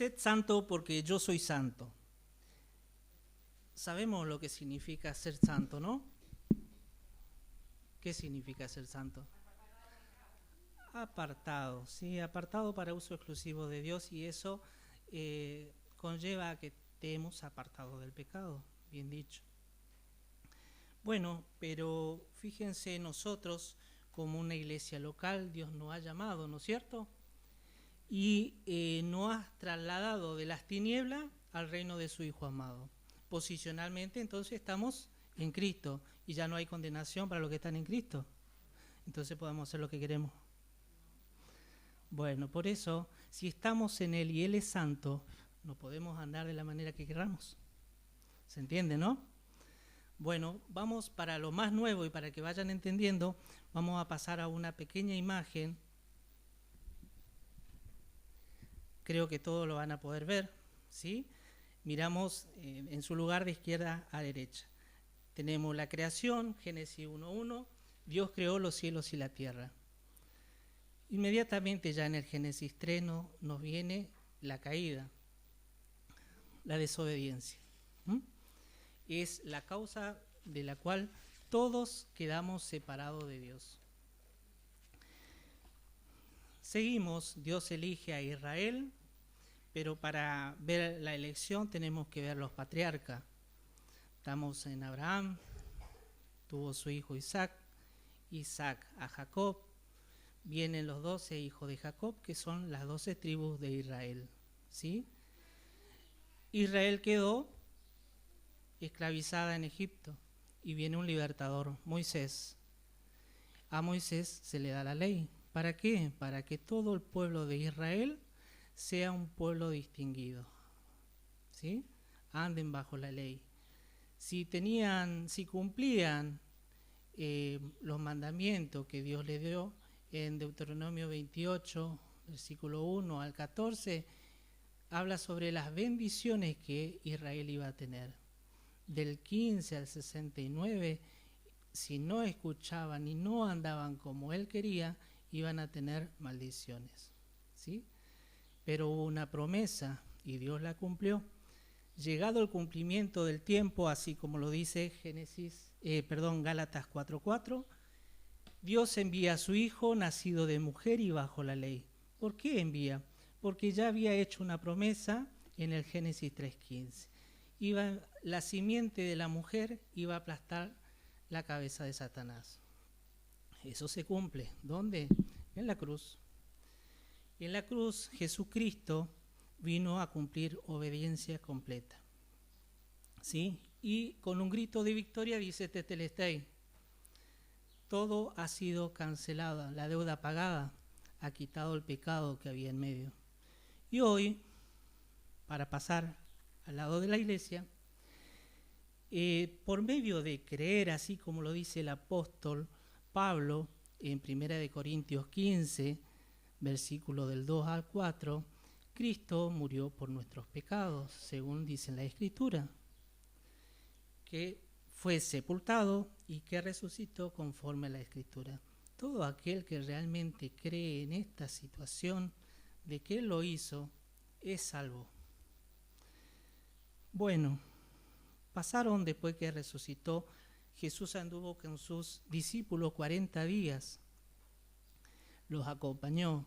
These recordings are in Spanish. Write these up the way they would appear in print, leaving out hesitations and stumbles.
Sed santo porque yo soy santo. Sabemos lo que significa ser santo, ¿no? ¿Qué significa ser santo? Apartado, sí, apartado para uso exclusivo de Dios, y eso conlleva a que estemos apartados del pecado, bien dicho. Bueno, pero fíjense, nosotros como una iglesia local, Dios nos ha llamado, ¿no es cierto? Y nos ha trasladado de las tinieblas al reino de su Hijo amado. Posicionalmente, entonces, estamos en Cristo y ya no hay condenación para los que están en Cristo. Entonces podemos hacer lo que queremos. Bueno, por eso, si estamos en Él y Él es santo, no podemos andar de la manera que queramos. ¿Se entiende, no? Bueno, vamos para lo más nuevo y para que vayan entendiendo, vamos a pasar a una pequeña imagen. Creo que todos lo van a poder ver, ¿sí? Miramos en su lugar de izquierda a derecha. Tenemos la creación, Génesis 1:1, Dios creó los cielos y la tierra. Inmediatamente ya en el Génesis 3 nos viene la caída, la desobediencia. Es la causa de la cual todos quedamos separados de Dios. Seguimos, Dios elige a Israel, pero para ver la elección tenemos que ver los patriarcas. Estamos en Abraham, tuvo su hijo Isaac, Isaac a Jacob, vienen los 12 hijos de Jacob, que son las 12 tribus de Israel, ¿sí? Israel quedó esclavizada en Egipto y viene un libertador, Moisés. A Moisés se le da la ley. ¿Para qué? Para que todo el pueblo de Israel sea un pueblo distinguido, ¿sí? Anden bajo la ley. Si cumplían los mandamientos que Dios les dio en Deuteronomio 28, versículo 1 al 14, habla sobre las bendiciones que Israel iba a tener. Del 15 al 69, si no escuchaban y no andaban como él quería, iban a tener maldiciones, ¿sí? Pero hubo una promesa y Dios la cumplió. Llegado el cumplimiento del tiempo, así como lo dice Gálatas 4:4, Dios envía a su Hijo, nacido de mujer y bajo la ley. ¿Por qué envía? Porque ya había hecho una promesa en el Génesis 3:15. La simiente de la mujer iba a aplastar la cabeza de Satanás. Eso se cumple. ¿Dónde? En la cruz. En la cruz Jesucristo vino a cumplir obediencia completa, ¿sí? Y con un grito de victoria dice Tetelestai: todo ha sido cancelado, la deuda pagada, ha quitado el pecado que había en medio. Y hoy, para pasar al lado de la iglesia, por medio de creer, así como lo dice el apóstol Pablo en 1 Corintios 15, versículo del 2 al 4, Cristo murió por nuestros pecados, según dice la Escritura, que fue sepultado y que resucitó conforme a la Escritura. Todo aquel que realmente cree en esta situación de que Él lo hizo, es salvo. Bueno, pasaron después que resucitó, Jesús anduvo con sus discípulos 40 días, los acompañó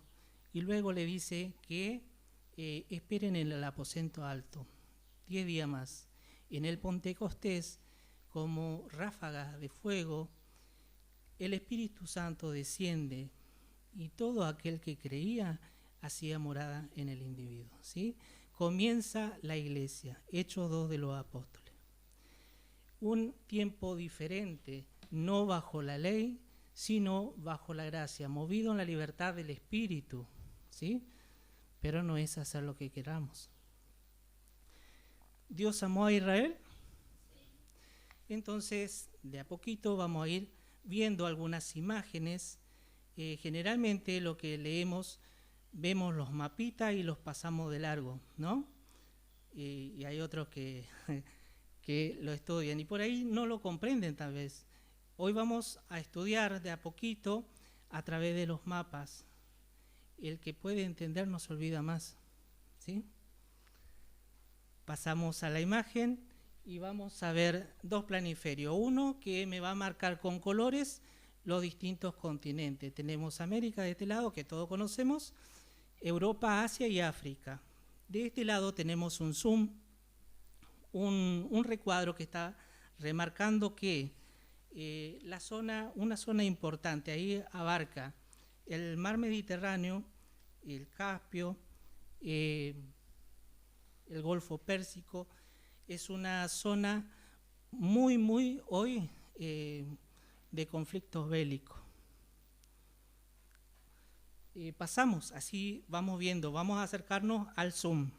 y luego le dice que esperen en el aposento alto, 10 días más. En el Pentecostés, como ráfagas de fuego, el Espíritu Santo desciende y todo aquel que creía hacía morada en el individuo, ¿sí? Comienza la iglesia, Hechos 2 de los apóstoles. Un tiempo diferente, no bajo la ley, sino bajo la gracia, movido en la libertad del Espíritu, ¿sí? Pero no es hacer lo que queramos. ¿Dios amó a Israel? Entonces, de a poquito vamos a ir viendo algunas imágenes. Generalmente lo que leemos, vemos los mapitas y los pasamos de largo, ¿no? Y hay otros que lo estudian y por ahí no lo comprenden tal vez. Hoy vamos a estudiar de a poquito a través de los mapas. El que puede entender no se olvida más, ¿sí? Pasamos a la imagen y vamos a ver dos planiferios. Uno que me va a marcar con colores los distintos continentes. Tenemos América de este lado, que todos conocemos, Europa, Asia y África. De este lado tenemos un zoom, un recuadro que está remarcando que una zona importante, ahí abarca el mar Mediterráneo, el Caspio, el Golfo Pérsico. Es una zona muy hoy de conflictos bélicos. Pasamos, así vamos viendo, vamos a acercarnos al zoom.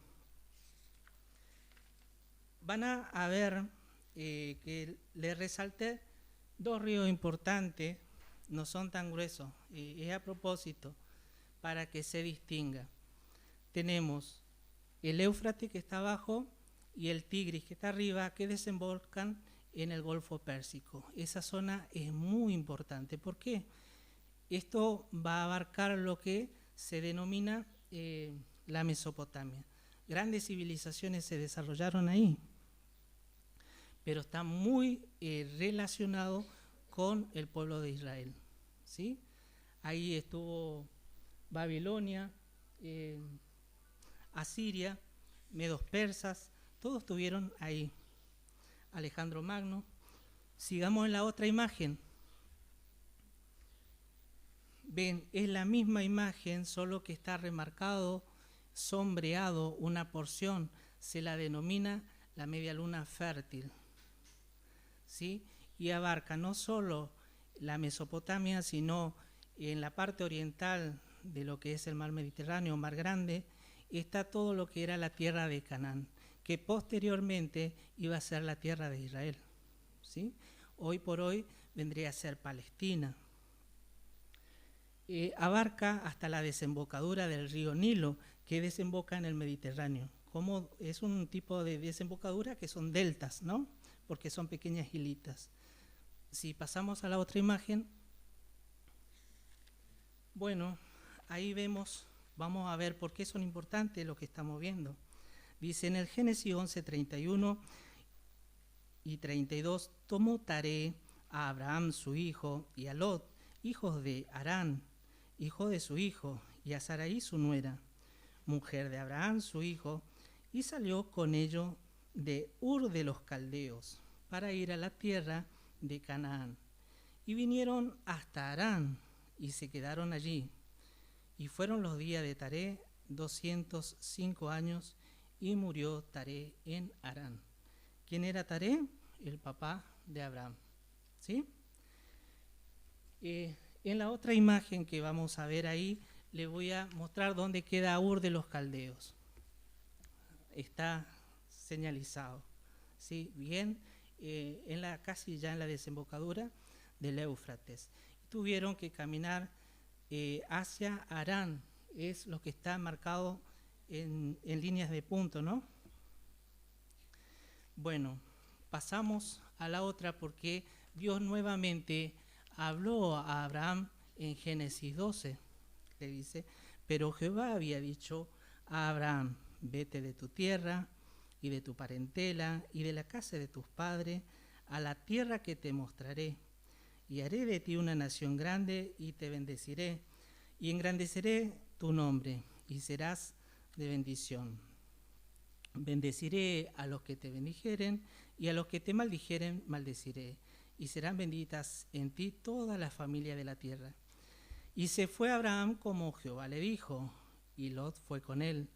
Van a ver que les resalté dos ríos importantes, no son tan gruesos, es a propósito, para que se distinga. Tenemos el Éufrates que está abajo y el Tigris que está arriba, que desembocan en el Golfo Pérsico. Esa zona es muy importante. ¿Por qué? Esto va a abarcar lo que se denomina la Mesopotamia. Grandes civilizaciones se desarrollaron ahí, pero está muy relacionado con el pueblo de Israel, ¿sí? Ahí estuvo Babilonia, Asiria, medos persas, todos estuvieron ahí. Alejandro Magno. Sigamos en la otra imagen. Ven, es la misma imagen, solo que está remarcado, sombreado una porción, se la denomina la media luna fértil, ¿sí? Y abarca no solo la Mesopotamia, sino en la parte oriental de lo que es el mar Mediterráneo, mar Grande, está todo lo que era la tierra de Canaán, que posteriormente iba a ser la tierra de Israel, ¿sí? Hoy por hoy vendría a ser Palestina. Abarca hasta la desembocadura del río Nilo, que desemboca en el Mediterráneo. Como es un tipo de desembocadura que son deltas, ¿no? Porque son pequeñas hilitas. Si pasamos a la otra imagen, bueno, ahí vemos, vamos a ver por qué son importantes lo que estamos viendo. Dice en el Génesis 11, 31 y 32, tomó Taré a Abraham su hijo y a Lot, hijos de Harán, hijo de su hijo, y a Sarai su nuera, mujer de Abraham su hijo, y salió con ellos de Ur de los Caldeos, para ir a la tierra de Canaán. Y vinieron hasta Harán, y se quedaron allí. Y fueron los días de Taré 205 años, y murió Taré en Harán. ¿Quién era Taré? El papá de Abraham, ¿sí? En la otra imagen que vamos a ver ahí, le voy a mostrar dónde queda Ur de los Caldeos. Está señalizado, ¿sí? Bien, casi ya en la desembocadura del Éufrates. Tuvieron que caminar hacia Harán, es lo que está marcado en líneas de punto, ¿no? Bueno, pasamos a la otra porque Dios nuevamente habló a Abraham en Génesis 12, le dice, pero Jehová había dicho a Abraham, vete de tu tierra y de tu parentela y de la casa de tus padres a la tierra que te mostraré, y haré de ti una nación grande y te bendeciré, y engrandeceré tu nombre, y serás de bendición. Bendeciré a los que te bendijeren, y a los que te maldijeren maldeciré, y serán benditas en ti todas las familias de la tierra. Y se fue Abraham como Jehová le dijo, y Lot fue con él.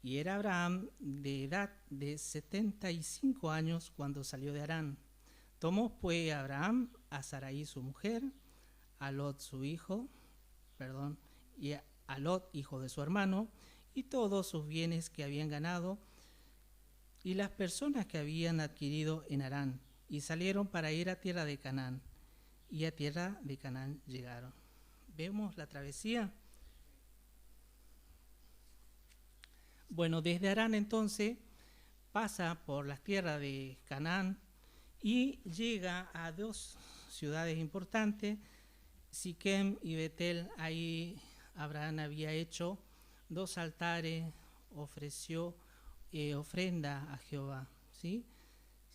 Y era Abraham de edad de 75 años cuando salió de Harán. Tomó pues Abraham a Sarai su mujer, a Lot su hijo, y a Lot hijo de su hermano, y todos sus bienes que habían ganado, y las personas que habían adquirido en Harán, y salieron para ir a tierra de Canaán, y a tierra de Canaán llegaron. ¿Vemos la travesía? Bueno, desde Harán entonces pasa por las tierras de Canaán y llega a dos ciudades importantes, Siquem y Betel. Ahí Abraham había hecho dos altares, ofreció ofrenda a Jehová, ¿sí?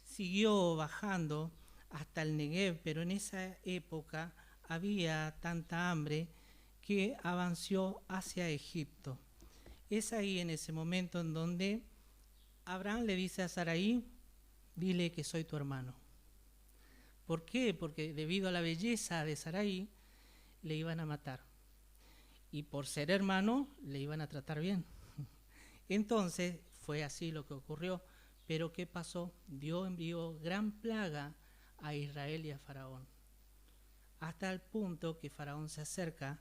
Siguió bajando hasta el Negev, pero en esa época había tanta hambre que avanzó hacia Egipto. Es ahí en ese momento en donde Abraham le dice a Sarai, dile que soy tu hermano. ¿Por qué? Porque debido a la belleza de Sarai le iban a matar. Y por ser hermano le iban a tratar bien. Entonces fue así lo que ocurrió. Pero ¿qué pasó? Dios envió gran plaga a Israel y a Faraón. Hasta el punto que Faraón se acerca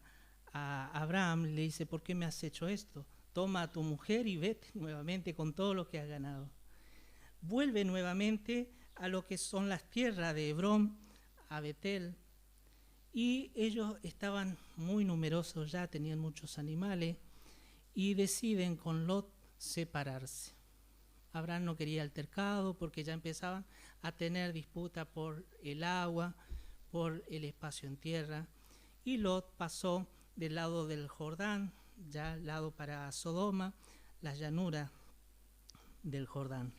a Abraham y le dice, ¿por qué me has hecho esto? Toma a tu mujer y vete nuevamente con todo lo que has ganado. Vuelve nuevamente a lo que son las tierras de Hebrón, a Betel, y ellos estaban muy numerosos ya, tenían muchos animales, y deciden con Lot separarse. Abraham no quería altercado porque ya empezaban a tener disputa por el agua, por el espacio en tierra, y Lot pasó del lado del Jordán, ya al lado para Sodoma, las llanuras del Jordán.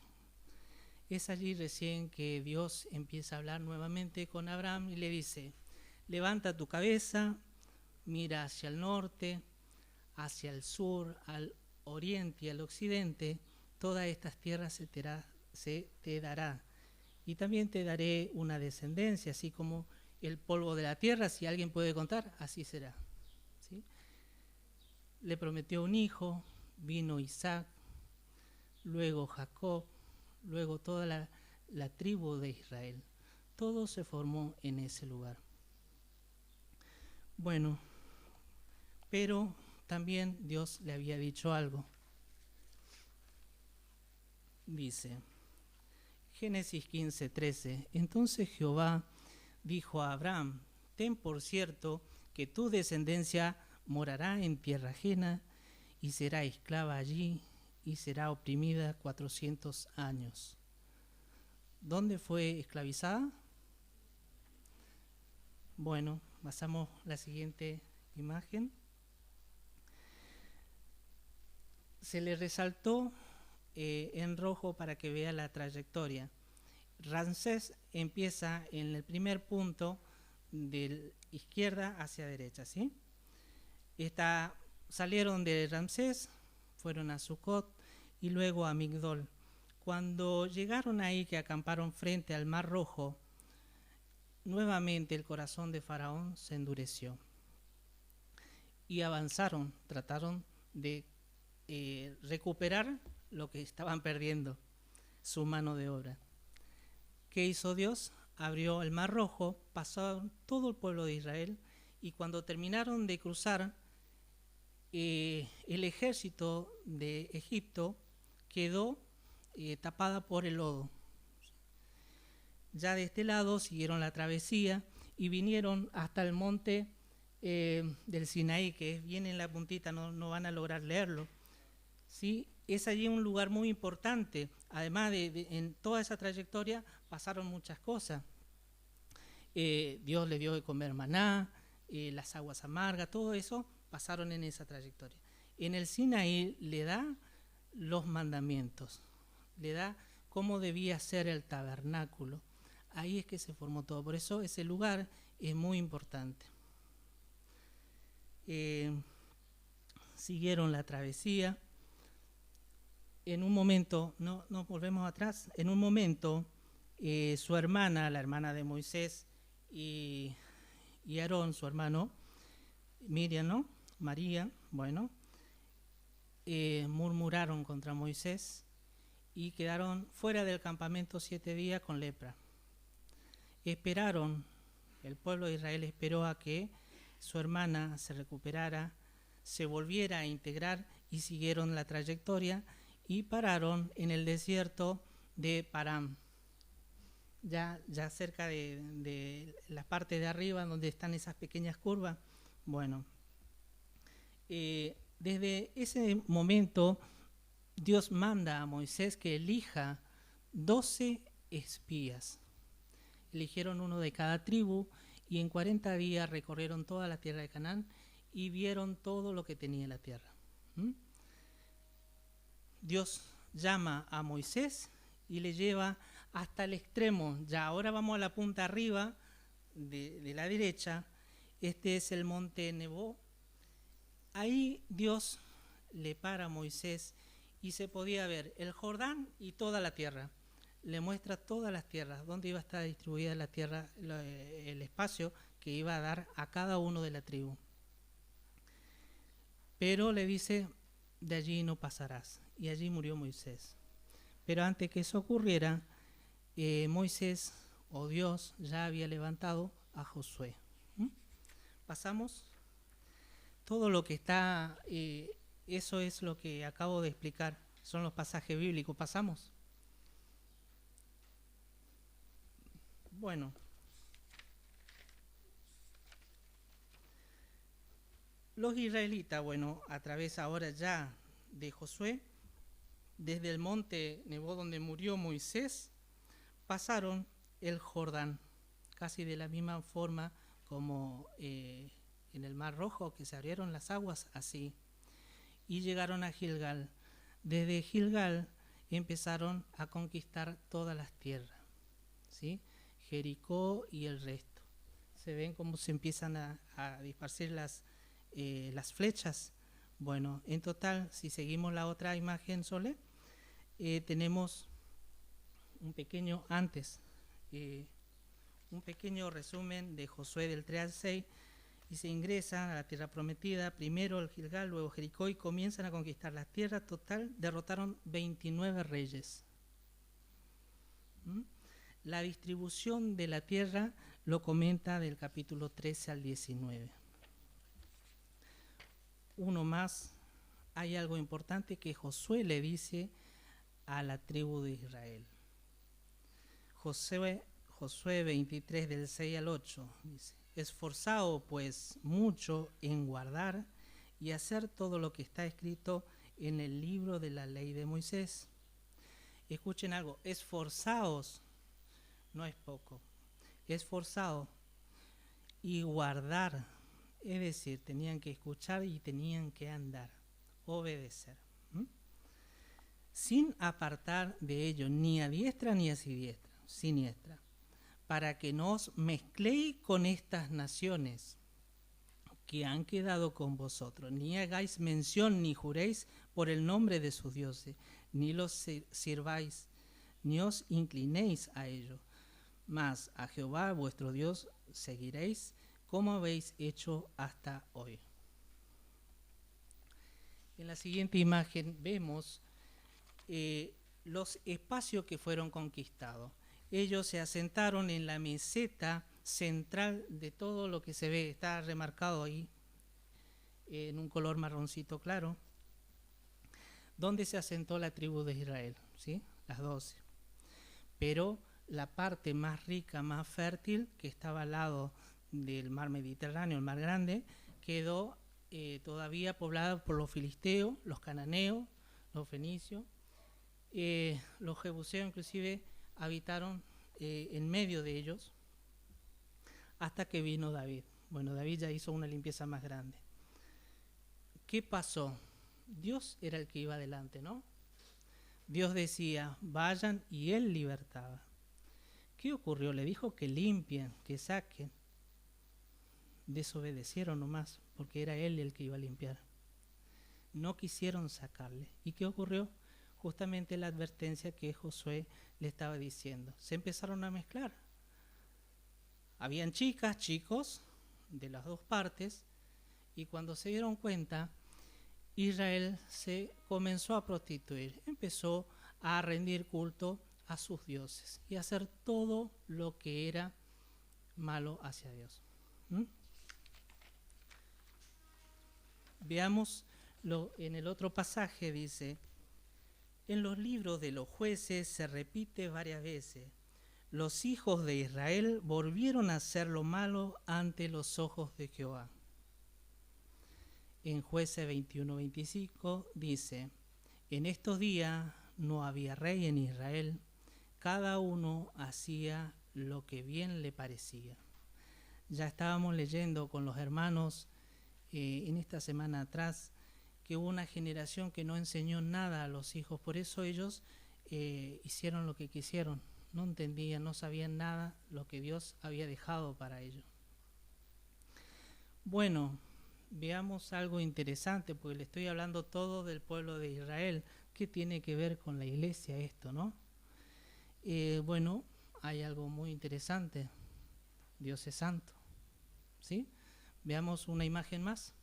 Es allí recién que Dios empieza a hablar nuevamente con Abraham y le dice, levanta tu cabeza, mira hacia el norte, hacia el sur, al oriente y al occidente, todas estas tierras se te dará. Y también te daré una descendencia, así como el polvo de la tierra, si alguien puede contar, así será. ¿Sí? Le prometió un hijo, vino Isaac, luego Jacob, luego toda la tribu de Israel. Todo se formó en ese lugar. Bueno, pero también Dios le había dicho algo. Dice, Génesis 15:13, entonces Jehová dijo a Abraham, ten por cierto que tu descendencia morará en tierra ajena y será esclava allí y será oprimida 400 años. ¿Dónde fue esclavizada? Bueno, pasamos la siguiente imagen. Se le resaltó en rojo para que vea la trayectoria. Ramsés empieza en el primer punto de izquierda hacia derecha, ¿sí? Salieron de Ramsés, fueron a Sucot y luego a Migdol. Cuando llegaron ahí, que acamparon frente al Mar Rojo, nuevamente el corazón de Faraón se endureció y avanzaron, trataron de recuperar lo que estaban perdiendo, su mano de obra. ¿Qué hizo Dios? Abrió el Mar Rojo, pasaron todo el pueblo de Israel y cuando terminaron de cruzar, el ejército de Egipto quedó tapada por el lodo. Ya de este lado siguieron la travesía y vinieron hasta el monte del Sinaí, que viene en la puntita, no van a lograr leerlo. ¿Sí? Es allí un lugar muy importante. Además en toda esa trayectoria pasaron muchas cosas. Dios le dio de comer maná, las aguas amargas, todo eso pasaron en esa trayectoria. En el Sinaí le da los mandamientos, le da cómo debía ser el tabernáculo. Ahí es que se formó todo. Por eso ese lugar es muy importante. Siguieron la travesía. En un momento, no volvemos atrás, en un momento su hermana, la hermana de Moisés y Aarón, su hermano, Miriam, ¿no? María, bueno, murmuraron contra Moisés y quedaron fuera del campamento 7 días con lepra. Esperaron, el pueblo de Israel esperó a que su hermana se recuperara, se volviera a integrar y siguieron la trayectoria y pararon en el desierto de Parán, ya cerca de la parte de arriba donde están esas pequeñas curvas. Bueno, desde ese momento Dios manda a Moisés que elija 12 espías. Eligieron uno de cada tribu y en 40 días recorrieron toda la tierra de Canaán y vieron todo lo que tenía la tierra. Dios llama a Moisés y le lleva hasta el extremo. Ya ahora vamos a la punta arriba de la derecha. Este es el monte Nebo. Ahí Dios le para a Moisés y se podía ver el Jordán y toda la tierra. Le muestra todas las tierras, dónde iba a estar distribuida la tierra, el espacio que iba a dar a cada uno de la tribu. Pero le dice, de allí no pasarás. Y allí murió Moisés. Pero antes que eso ocurriera, Moisés o Dios ya había levantado a Josué. Pasamos. Todo lo que está, eso es lo que acabo de explicar, son los pasajes bíblicos. Pasamos. Bueno. Los israelitas, a través ahora ya de Josué, desde el monte Nebo donde murió Moisés, pasaron el Jordán, casi de la misma forma como en el Mar Rojo, que se abrieron las aguas, así. Y llegaron a Gilgal. Desde Gilgal empezaron a conquistar todas las tierras, ¿sí? Jericó y el resto. Se ven cómo se empiezan a disparcir las flechas. Bueno, en total, si seguimos la otra imagen, Sole, tenemos un pequeño antes, un pequeño resumen de Josué del 3 al 6, y se ingresan a la tierra prometida, primero el Gilgal, luego Jericó, y comienzan a conquistar las tierras. Total, derrotaron 29 reyes. La distribución de la tierra lo comenta del capítulo 13 al 19. Uno más, hay algo importante que Josué le dice a la tribu de Israel. Josué 23 del 6 al 8 dice: esforzaos pues mucho en guardar y hacer todo lo que está escrito en el libro de la ley de Moisés. Escuchen algo, esforzaos, no es poco, esforzaos y guardar, es decir, tenían que escuchar y tenían que andar, obedecer, sin apartar de ello ni a diestra ni a siniestra, para que no os mezcléis con estas naciones que han quedado con vosotros, ni hagáis mención ni juréis por el nombre de sus dioses, ni los sirváis, ni os inclinéis a ellos, mas a Jehová vuestro Dios seguiréis, como habéis hecho hasta hoy. En la siguiente imagen vemos los espacios que fueron conquistados. Ellos se asentaron en la meseta central de todo lo que se ve, está remarcado ahí en un color marroncito claro, donde se asentó la tribu de Israel, ¿sí? Las 12. Pero la parte más rica, más fértil, que estaba al lado del mar Mediterráneo, el mar Grande, quedó todavía poblada por los filisteos, los cananeos, los fenicios, los jebuseos inclusive habitaron en medio de ellos hasta que vino David. Bueno, David ya hizo una limpieza más grande. ¿Qué pasó? Dios era el que iba adelante, ¿no? Dios decía, vayan, y él libertaba. ¿Qué ocurrió? Le dijo que limpien, que saquen. Desobedecieron nomás, porque era él el que iba a limpiar. No quisieron sacarle. ¿Y qué ocurrió? Justamente la advertencia que Josué le estaba diciendo. Se empezaron a mezclar. Habían chicas, chicos, de las dos partes, y cuando se dieron cuenta, Israel se comenzó a prostituir, empezó a rendir culto a sus dioses y a hacer todo lo que era malo hacia Dios. Veamos en el otro pasaje, dice: en los libros de los jueces se repite varias veces, los hijos de Israel volvieron a hacer lo malo ante los ojos de Jehová. En Jueces 21-25 dice: en estos días no había rey en Israel, cada uno hacía lo que bien le parecía. Ya estábamos leyendo con los hermanos en esta semana atrás que hubo una generación que no enseñó nada a los hijos, por eso ellos hicieron lo que quisieron, no entendían, no sabían nada lo que Dios había dejado para ellos. Bueno, veamos algo interesante, porque le estoy hablando todo del pueblo de Israel. ¿Qué tiene que ver con la iglesia esto, no? Bueno, hay algo muy interesante. Dios es santo, ¿sí? Veamos una imagen más.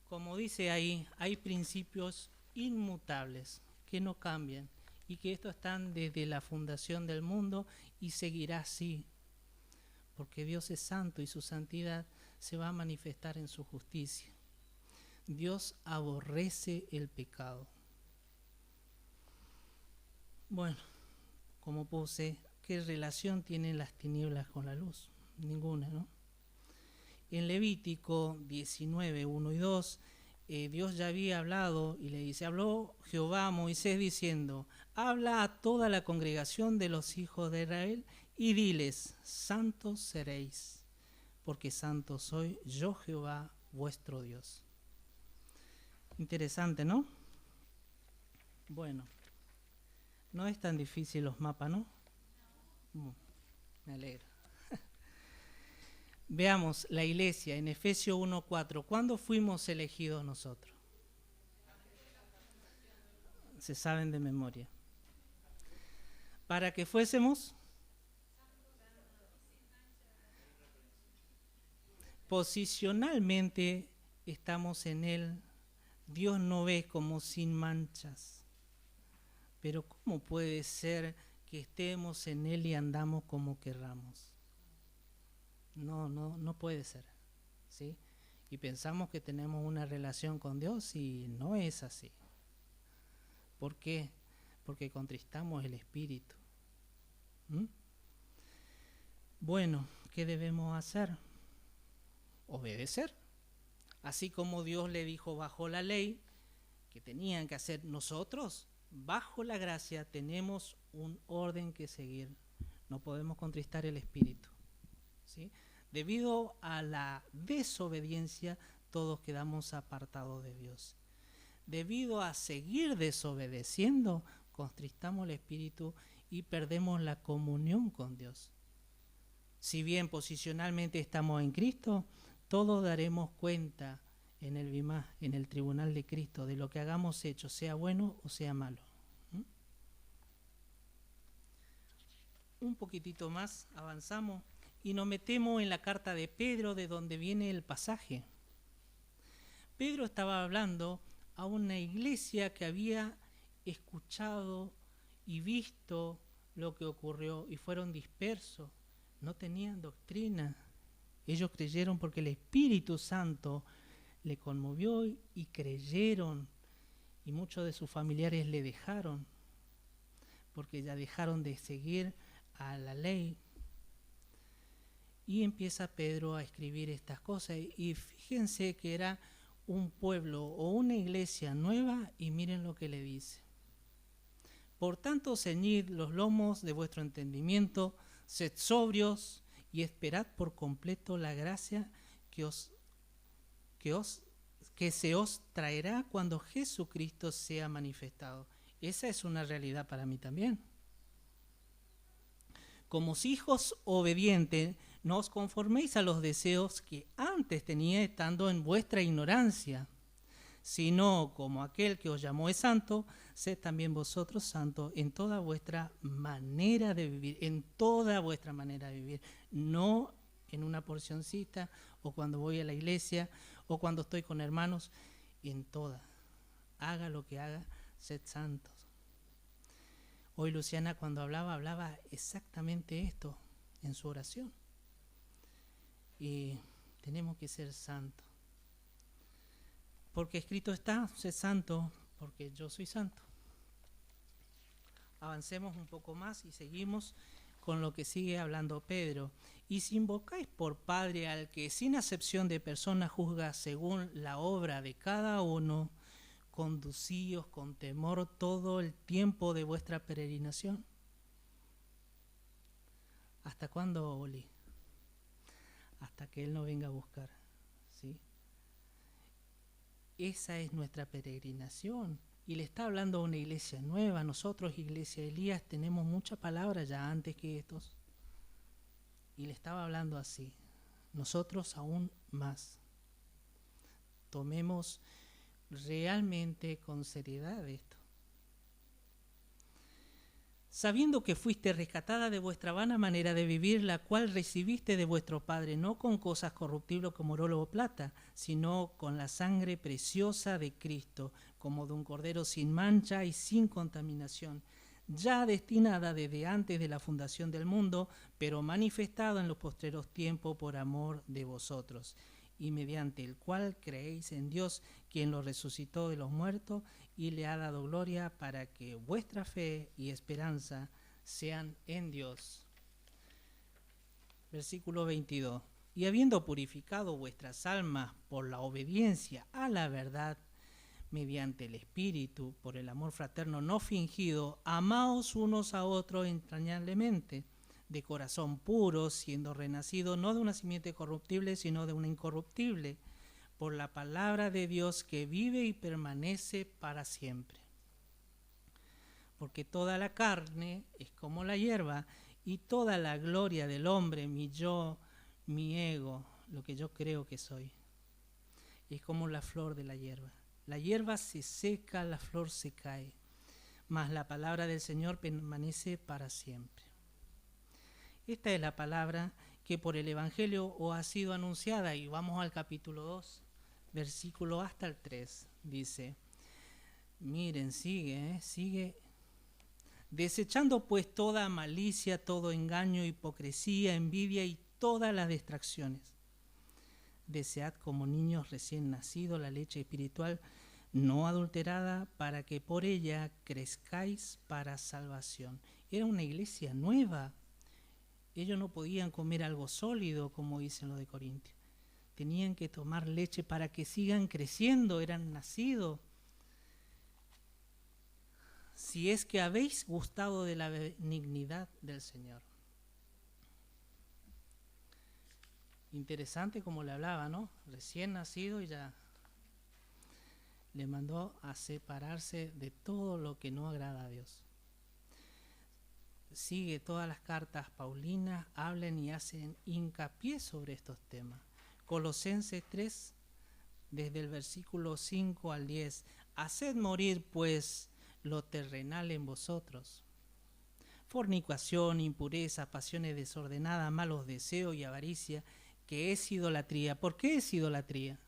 Como dice ahí, hay principios inmutables que no cambian y que estos están desde la fundación del mundo y seguirá así, porque Dios es santo y su santidad se va a manifestar en su justicia. Dios aborrece el pecado. Bueno, como puse, ¿qué relación tienen las tinieblas con la luz? Ninguna, ¿no? En Levítico 19, 1 y 2, Dios ya había hablado y le dice, habló Jehová a Moisés diciendo, habla a toda la congregación de los hijos de Israel y diles, santos seréis, porque santo soy yo Jehová vuestro Dios. Interesante, ¿no? Bueno, no es tan difícil los mapas, ¿no? Me alegro. Veamos la iglesia en Efesios 1:4. ¿Cuándo fuimos elegidos nosotros? Se saben de memoria. Para que fuésemos posicionalmente, estamos en Él. Dios no ve como sin manchas. Pero ¿cómo puede ser que estemos en Él y andamos como querramos? No puede ser, ¿sí? Y pensamos que tenemos una relación con Dios y no es así. ¿Por qué? Porque contristamos el Espíritu. Bueno, ¿qué debemos hacer? Obedecer. Así como Dios le dijo bajo la ley que tenían que hacer, nosotros, bajo la gracia, tenemos un orden que seguir. No podemos contristar el Espíritu, ¿sí? Debido a la desobediencia, todos quedamos apartados de Dios. Debido a seguir desobedeciendo, contristamos el Espíritu y perdemos la comunión con Dios. Si bien posicionalmente estamos en Cristo, todos daremos cuenta en el Bimá, en el tribunal de Cristo, de lo que hagamos hecho, sea bueno o sea malo. Un poquitito más, avanzamos y nos metemos en la carta de Pedro, de donde viene el pasaje. Pedro estaba hablando a una iglesia que había escuchado y visto lo que ocurrió y fueron dispersos, no tenían doctrina. Ellos creyeron porque el Espíritu Santo le conmovió y creyeron, y muchos de sus familiares le dejaron porque ya dejaron de seguir a la ley. Y empieza Pedro a escribir estas cosas y fíjense que era un pueblo o una iglesia nueva y miren lo que le dice. Por tanto, ceñid los lomos de vuestro entendimiento, sed sobrios y esperad por completo la gracia que se os traerá cuando Jesucristo sea manifestado. Esa es una realidad para mí también. Como hijos obedientes, no os conforméis a los deseos que antes tenía estando en vuestra ignorancia, sino como aquel que os llamó es santo, sed también vosotros santos en toda vuestra manera de vivir, en toda vuestra manera de vivir, no en una porcioncita o cuando voy a la iglesia o cuando estoy con hermanos, en toda. Haga lo que haga, sed santos. Hoy Luciana cuando hablaba exactamente esto en su oración. Y tenemos que ser santos. Porque escrito está, sé santo, porque yo soy santo. Avancemos un poco más y seguimos con lo que sigue hablando Pedro. Y si invocáis por Padre al que sin acepción de persona juzga según la obra de cada uno, conducíos con temor todo el tiempo de vuestra peregrinación. ¿Hasta cuándo, Oli? Hasta que Él nos venga a buscar, ¿sí? Esa es nuestra peregrinación. Y le está hablando a una iglesia nueva. Nosotros, iglesia de Elías, tenemos muchas palabras ya antes que estos. Y le estaba hablando así. Nosotros aún más. Tomemos realmente con seriedad esto. Sabiendo que fuiste rescatada de vuestra vana manera de vivir, la cual recibiste de vuestro Padre, no con cosas corruptibles como oro o plata, sino con la sangre preciosa de Cristo, como de un cordero sin mancha y sin contaminación, ya destinada desde antes de la fundación del mundo, pero manifestada en los postreros tiempos por amor de vosotros, y mediante el cual creéis en Dios, quien lo resucitó de los muertos y le ha dado gloria, para que vuestra fe y esperanza sean en Dios. Versículo 22. Y habiendo purificado vuestras almas por la obediencia a la verdad, mediante el Espíritu, por el amor fraterno no fingido, amaos unos a otros entrañablemente, de corazón puro, siendo renacido no de una simiente corruptible, sino de una incorruptible, por la palabra de Dios que vive y permanece para siempre. Porque toda la carne es como la hierba, y toda la gloria del hombre, mi yo, mi ego, lo que yo creo que soy, es como la flor de la hierba. La hierba se seca, la flor se cae, mas la palabra del Señor permanece para siempre. Esta es la palabra que por el Evangelio os ha sido anunciada. Y vamos al capítulo 2, versículo hasta el 3. Dice, miren, sigue. Desechando pues toda malicia, todo engaño, hipocresía, envidia y todas las distracciones. Desead como niños recién nacidos la leche espiritual no adulterada, para que por ella crezcáis para salvación. Era una iglesia nueva. Ellos no podían comer algo sólido, como dicen los de Corintios. Tenían que tomar leche para que sigan creciendo, eran nacidos. Si es que habéis gustado de la benignidad del Señor. Interesante como le hablaba, ¿no? Recién nacido y ya le mandó a separarse de todo lo que no agrada a Dios. Sigue todas las cartas paulinas, hablan y hacen hincapié sobre estos temas. Colosenses 3, desde el versículo 5 al 10. Haced morir pues lo terrenal en vosotros: fornicación, impureza, pasiones desordenadas, malos deseos y avaricia, que es idolatría. ¿Por qué es idolatría?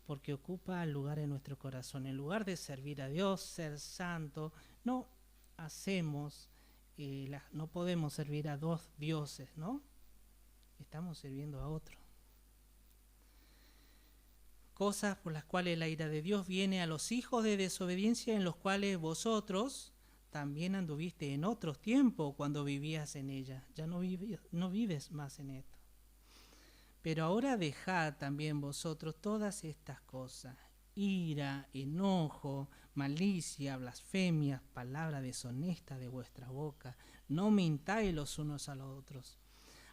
Porque ocupa el lugar en nuestro corazón. En lugar de servir a Dios, ser santo, no podemos servir a dos dioses, ¿no? Estamos sirviendo a otro. Cosas por las cuales la ira de Dios viene a los hijos de desobediencia, en los cuales vosotros también anduviste en otros tiempos cuando vivías en ella. Ya no vives más en esto. Pero ahora dejad también vosotros todas estas cosas: ira, enojo, malicia, blasfemias, palabra deshonesta de vuestra boca. No mintáis los unos a los otros,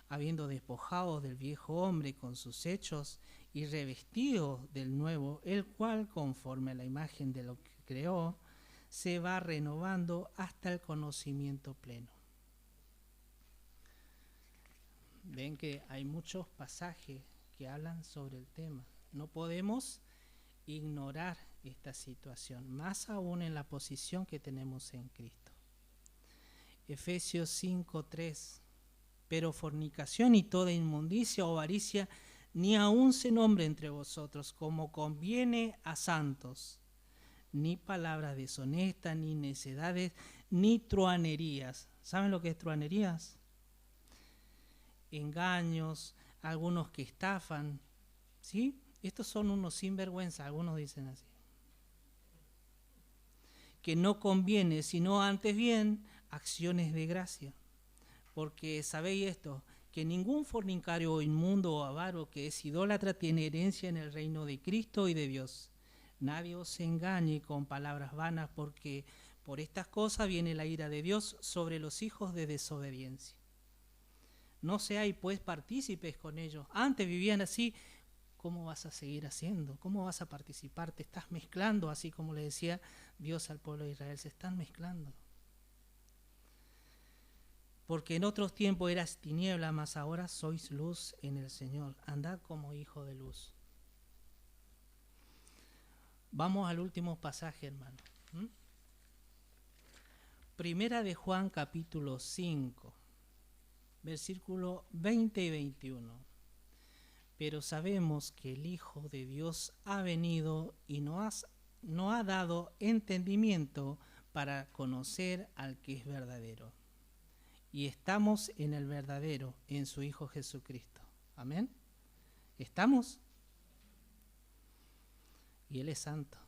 habiendo despojado del viejo hombre con sus hechos y revestidos del nuevo, el cual, conforme a la imagen de lo que creó, se va renovando hasta el conocimiento pleno. Ven que hay muchos pasajes que hablan sobre el tema. No podemos ignorar esta situación, más aún en la posición que tenemos en Cristo. Efesios 5:3. Pero fornicación y toda inmundicia o avaricia ni aun se nombre entre vosotros, como conviene a santos, ni palabras deshonestas, ni necedades, ni truanerías. ¿Saben lo que es truanerías? Engaños, algunos que estafan, ¿sí? Estos son unos sinvergüenza, algunos dicen así. Que no conviene, sino antes bien acciones de gracia. Porque sabéis esto, que ningún fornicario o inmundo o avaro que es idólatra tiene herencia en el reino de Cristo y de Dios. Nadie os engañe con palabras vanas, porque por estas cosas viene la ira de Dios sobre los hijos de desobediencia. No seáis pues partícipes con ellos. Antes vivían así ¿cómo vas a seguir haciendo? ¿Cómo vas a participar? Te estás mezclando, así como le decía Dios al pueblo de Israel, se están mezclando. Porque en otros tiempos eras tiniebla, mas ahora sois luz en el Señor. Andad como hijo de luz. Vamos al último pasaje, hermano. Primera de Juan, capítulo 5, versículo 20 y 21. Pero sabemos que el Hijo de Dios ha venido y nos ha dado entendimiento para conocer al que es verdadero. Y estamos en el verdadero, en su Hijo Jesucristo. Amén. ¿Estamos? Y Él es santo.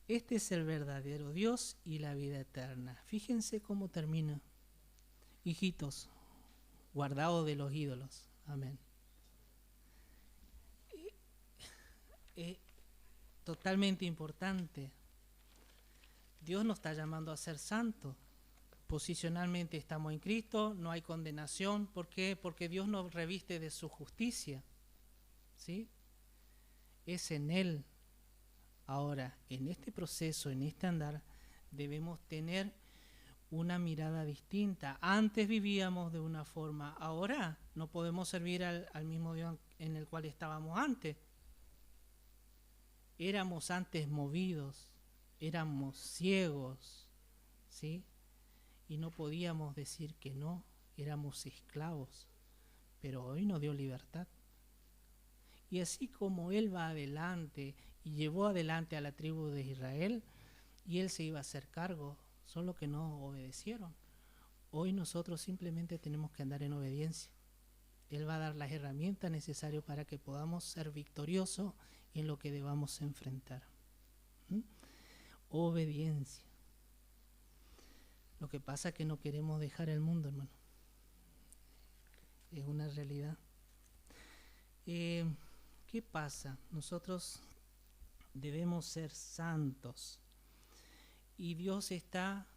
Este es el verdadero Dios y la vida eterna. Fíjense cómo termina. Hijitos, guardaos de los ídolos. Amén. Totalmente importante. Dios nos está llamando a ser santos. Posicionalmente estamos en Cristo, no hay condenación. ¿Por qué? Porque Dios nos reviste de su justicia. ¿Sí? Es en Él. Ahora, en este proceso, en este andar, debemos tener una mirada distinta. Antes vivíamos de una forma, ahora no podemos servir al mismo Dios en el cual estábamos antes. Éramos antes movidos, éramos ciegos, ¿sí? Y no podíamos decir que no, éramos esclavos, pero hoy nos dio libertad. Y así como Él va adelante y llevó adelante a la tribu de Israel, y Él se iba a hacer cargo, solo que no obedecieron. Hoy nosotros simplemente tenemos que andar en obediencia. Él va a dar las herramientas necesarias para que podamos ser victoriosos en lo que debamos enfrentar. Obediencia. Lo que pasa es que no queremos dejar el mundo, hermano. Es una realidad. ¿Qué pasa? Nosotros debemos ser santos. ¿Y Dios está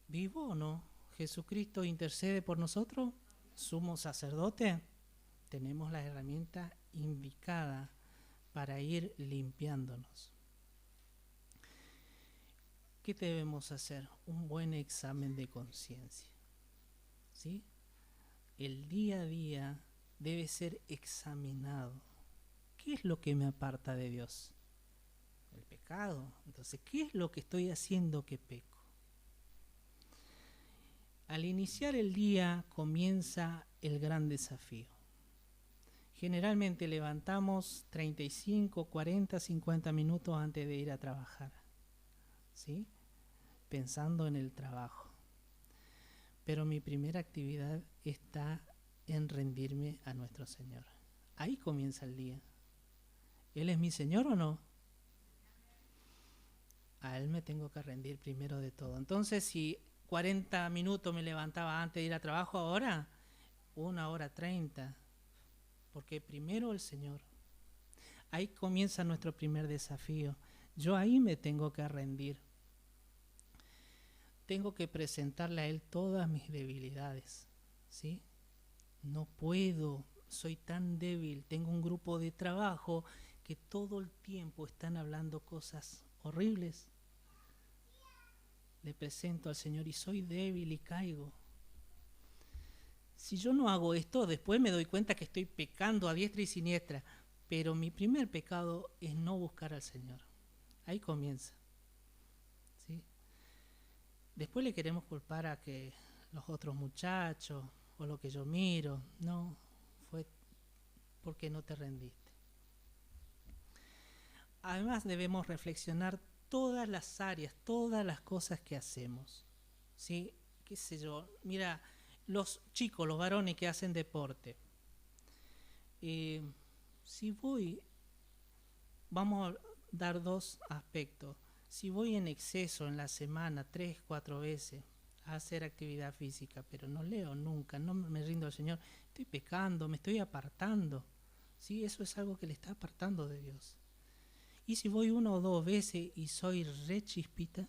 vivo o no? ¿Jesucristo intercede por nosotros? ¿Sumo sacerdote? Tenemos las herramientas indicadas para ir limpiándonos. ¿Qué debemos hacer? Un buen examen de conciencia. ¿Sí? El día a día debe ser examinado. ¿Qué es lo que me aparta de Dios? El pecado. Entonces, ¿qué es lo que estoy haciendo que peco? Al iniciar el día comienza el gran desafío. Generalmente levantamos 35, 40, 50 minutos antes de ir a trabajar, ¿sí? Pensando en el trabajo. Pero mi primera actividad está en rendirme a nuestro Señor. Ahí comienza el día. ¿Él es mi Señor o no? A Él me tengo que rendir primero de todo. Entonces, si 40 minutos me levantaba antes de ir a trabajo, ahora 1 hora 30. Porque primero el Señor. Ahí comienza nuestro primer desafío. Yo ahí me tengo que rendir. Tengo que presentarle a Él todas mis debilidades, ¿sí? No puedo, soy tan débil. Tengo un grupo de trabajo que todo el tiempo están hablando cosas horribles. Le presento al Señor y soy débil y caigo. Si yo no hago esto, después me doy cuenta que estoy pecando a diestra y siniestra. Pero mi primer pecado es no buscar al Señor. Ahí comienza. ¿Sí? Después le queremos culpar a que los otros muchachos o lo que yo miro. No, fue porque no te rendiste. Además debemos reflexionar todas las áreas, todas las cosas que hacemos. ¿Sí? ¿Qué sé yo? Mira, los chicos, los varones que hacen deporte. Vamos a dar dos aspectos. Si voy en exceso en la semana, 3, 4 veces a hacer actividad física, pero no leo nunca, no me rindo al Señor, estoy pecando, me estoy apartando. ¿Sí? Eso es algo que le está apartando de Dios. Y si voy 1 o 2 veces y soy re chispita,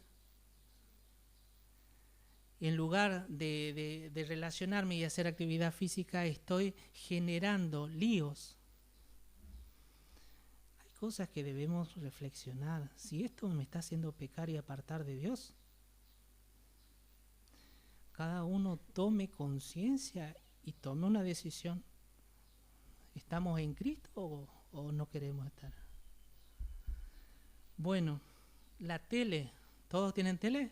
en lugar de relacionarme y hacer actividad física, estoy generando líos, cosas que debemos reflexionar. Si esto me está haciendo pecar y apartar de Dios, cada uno tome conciencia y tome una decisión. ¿Estamos en Cristo o no queremos estar? Bueno, la tele. ¿Todos tienen tele?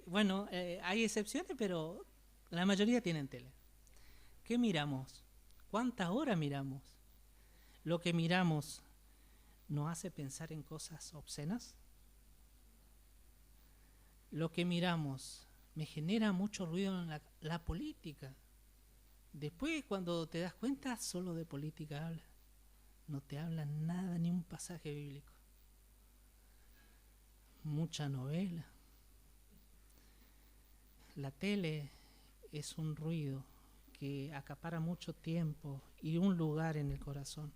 Bueno, hay excepciones, pero la mayoría tienen tele. ¿Qué miramos? ¿Cuántas horas miramos? ¿Lo que miramos nos hace pensar en cosas obscenas? Lo que miramos me genera mucho ruido en la política. Después, cuando te das cuenta, solo de política habla. No te habla nada, ni un pasaje bíblico. Mucha novela. La tele es un ruido que acapara mucho tiempo y un lugar en el corazón.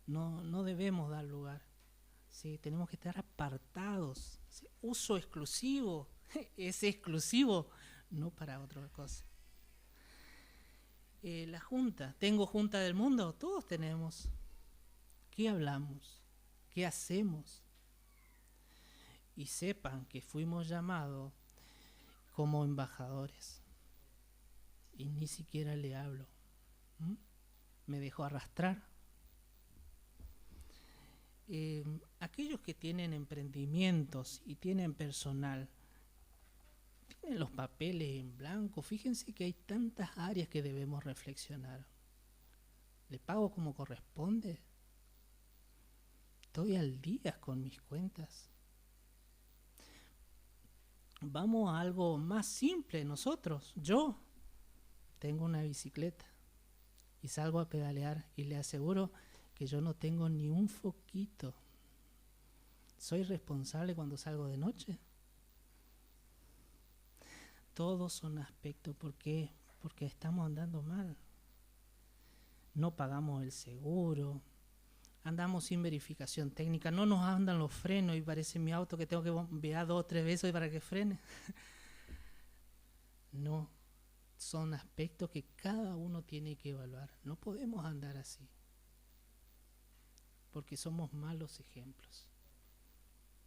No debemos dar lugar. ¿Sí? Tenemos que estar apartados. ¿Sí? Uso exclusivo. Es exclusivo, no para otra cosa. La junta. ¿Tengo junta del mundo? Todos tenemos. ¿Qué hablamos? ¿Qué hacemos? Y sepan que fuimos llamados como embajadores. Y ni siquiera le hablo. Me dejo arrastrar. Aquellos que tienen emprendimientos y tienen personal, tienen los papeles en blanco. Fíjense que hay tantas áreas que debemos reflexionar. ¿Le pago como corresponde? ¿Estoy al día con mis cuentas? Vamos a algo más simple nosotros. Yo tengo una bicicleta y salgo a pedalear y le aseguro que yo no tengo ni un foquito. ¿Soy responsable cuando salgo de noche? Todos son aspectos. ¿Por qué? Porque estamos andando mal. No pagamos el seguro. Andamos sin verificación técnica. No nos andan los frenos y parece mi auto que tengo que bombear 2 o 3 veces para que frene. No. Son aspectos que cada uno tiene que evaluar. No podemos andar así. Porque somos malos ejemplos.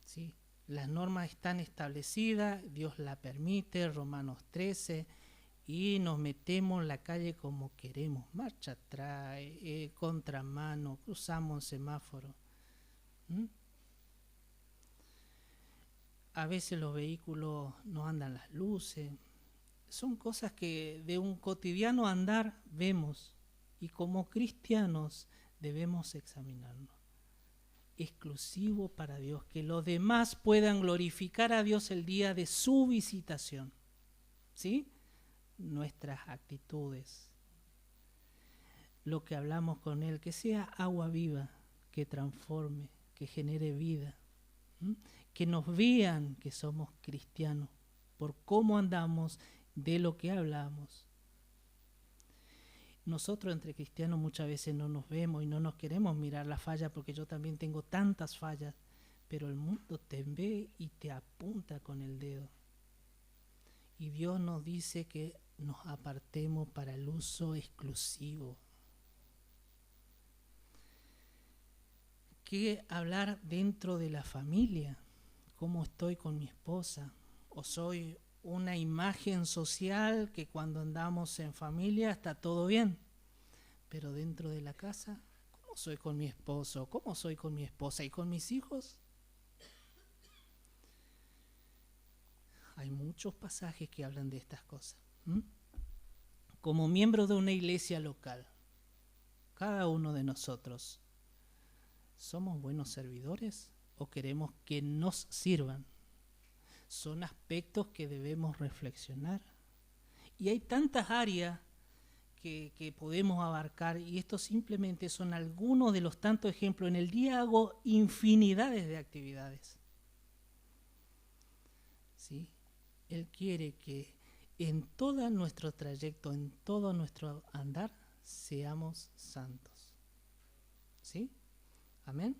¿Sí? Las normas están establecidas, Dios la permite, Romanos 13, y nos metemos en la calle como queremos, marcha atrás, contramano, cruzamos semáforo. A veces los vehículos no andan las luces. Son cosas que de un cotidiano andar vemos, y como cristianos debemos examinarnos. Exclusivo para Dios, que los demás puedan glorificar a Dios el día de su visitación. ¿Sí? Nuestras actitudes, lo que hablamos con Él, que sea agua viva, que transforme, que genere vida. Que nos vean que somos cristianos por cómo andamos, de lo que hablamos. Nosotros entre cristianos muchas veces no nos vemos y no nos queremos mirar las fallas, porque yo también tengo tantas fallas, pero el mundo te ve y te apunta con el dedo. Y Dios nos dice que nos apartemos para el uso exclusivo. ¿Qué hablar dentro de la familia? ¿Cómo estoy con mi esposa? ¿O soy una imagen social que cuando andamos en familia está todo bien? Pero dentro de la casa, ¿cómo soy con mi esposo? ¿Cómo soy con mi esposa? ¿Y con mis hijos? Hay muchos pasajes que hablan de estas cosas. Como miembro de una iglesia local, cada uno de nosotros, ¿somos buenos servidores o queremos que nos sirvan? Son aspectos que debemos reflexionar. Y hay tantas áreas que podemos abarcar, y estos simplemente son algunos de los tantos ejemplos. En el día hago infinidades de actividades. ¿Sí? Él quiere que en todo nuestro trayecto, en todo nuestro andar, seamos santos. ¿Sí? Amén.